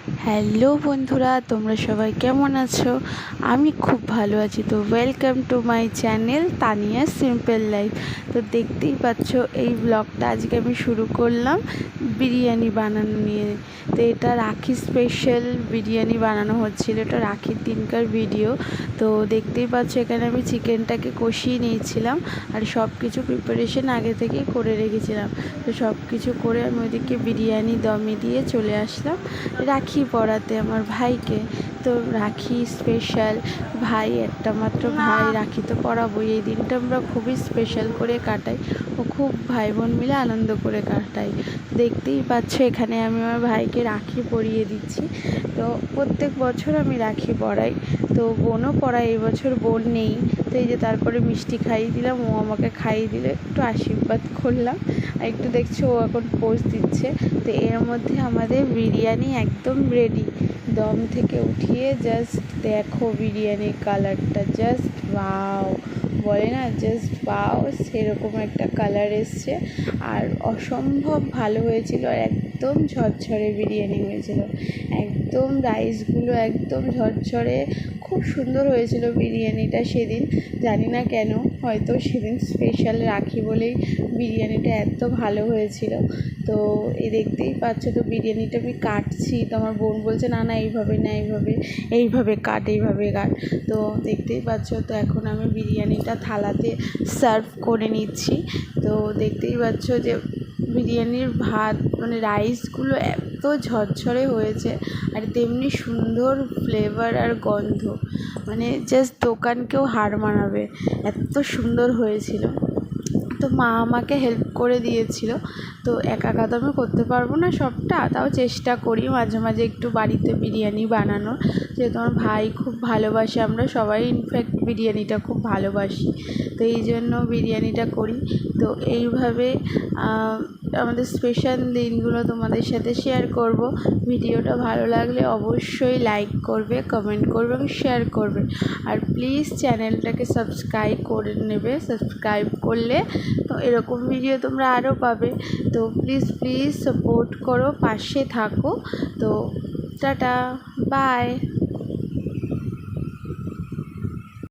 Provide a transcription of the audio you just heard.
Hello বন্ধুরা, তোমরা সবাই কেমন আছো? আমি খুব ভালো আছি। তো welcome to my channel Tania simple life. তো দেখতেই পাচ্ছ এই ব্লগটা আজকে আমি শুরু করলাম বিরিয়ানি বানানো নিয়ে। তো এটা রাখি স্পেশাল বিরিয়ানি বানানো হচ্ছিল, এটা রাখির দিনকার ভিডিও। তো দেখতেই পাচ্ছ এখানে আমি চিকেনটাকে কষিয়ে নিয়েছিলাম আর সব কিছু প্রিপারেশন আগে থেকেই করে রেখেছিলাম। তো সব কিছু করে আমি ওইদিকে বিরিয়ানি দমে দিয়ে চলে আসলাম রাখি পরাতে আমার ভাইকে। তো রাখি স্পেশাল, ভাই একটা মাত্র ভাই, রাখি তো পরাবোই। এই দিনটা আমরা খুবই স্পেশাল করে কাটাই ও খুব ভাই বোন মিলে আনন্দ করে কাটাই। দেখতেই পাচ্ছ এখানে আমি আমার ভাইকে রাখি পরিয়ে দিচ্ছি। তো প্রত্যেক বছর আমি রাখি পরাই, তো বোনও পরাই, এবছর বোন নেই। তো এই যে তারপরে মিষ্টি খাইয়ে দিলাম, ও আমাকে খাইয়ে দিলে, একটু আশীর্বাদ করলাম। আর একটু দেখছো ও এখন পোজ দিচ্ছে। তো এর মধ্যে আমাদের বিরিয়ানি একদম রেডি। দম থেকে উঠিয়ে জাস্ট দেখো বিরিয়ানির কালারটা, জাস্ট ওয়াও বলে না, জাস্ট ওয়াও, সেরকম একটা কালার এসছে। আর অসম্ভব ভালো হয়েছিল, আর একদম ঝরঝরে বিরিয়ানি হয়েছিল। একদম রাইসগুলো একদম ঝরঝরে, খুব সুন্দর হয়েছিল বিরিয়ানিটা সেদিন। জানি না কেন, হয়তো সেদিন স্পেশাল রাখি বলেই বিরিয়ানিটা এত ভালো হয়েছিল। তো এই দেখতেই পাচ্ছ, তো বিরিয়ানিটা আমি কাটছি, তো আমার বোন বলছে না না এইভাবে না, এইভাবে কাট, এইভাবে কাট। তো দেখতেই পাচ্ছ, তো এখন আমি বিরিয়ানিটা থালাতে সার্ভ করে নিচ্ছি। তো দেখতেই পাচ্ছ যে বিরিয়ানির ভাত মানে রাইসগুলো এত ঝরঝরে হয়েছে, আর তেমনি সুন্দর ফ্লেভার আর গন্ধ, মানে জাস্ট দোকানকেও হার মানাবে, এত সুন্দর হয়েছিল। তো মা আমাকে হেল্প করে দিয়েছিল। তো একা একা তো আমি করতে পারবো না সবটা, তাও চেষ্টা করি মাঝে মাঝে একটু বাড়িতে বিরিয়ানি বানানোর, যেহেতু আমার ভাই খুব ভালোবাসে, আমরা সবাই ইনফ্যাক্ট বিরিয়ানিটা খুব ভালোবাসি। তো এই জন্য বিরিয়ানিটা করি। তো এইভাবে আমাদের স্পেশাল দিনগুলো তোমাদের সাথে শেয়ার করব। ভিডিওটা ভালো লাগলে অবশ্যই লাইক করবে, কমেন্ট করবে এবং শেয়ার করবে। আর প্লিজ চ্যানেলটাকে সাবস্ক্রাইব করে নেবে, সাবস্ক্রাইব করলে তো এরকম ভিডিও তোমরা আরও পাবে। তো প্লিজ প্লিজ সাপোর্ট করো, পাশে থাকো। তো টাটা, বাই।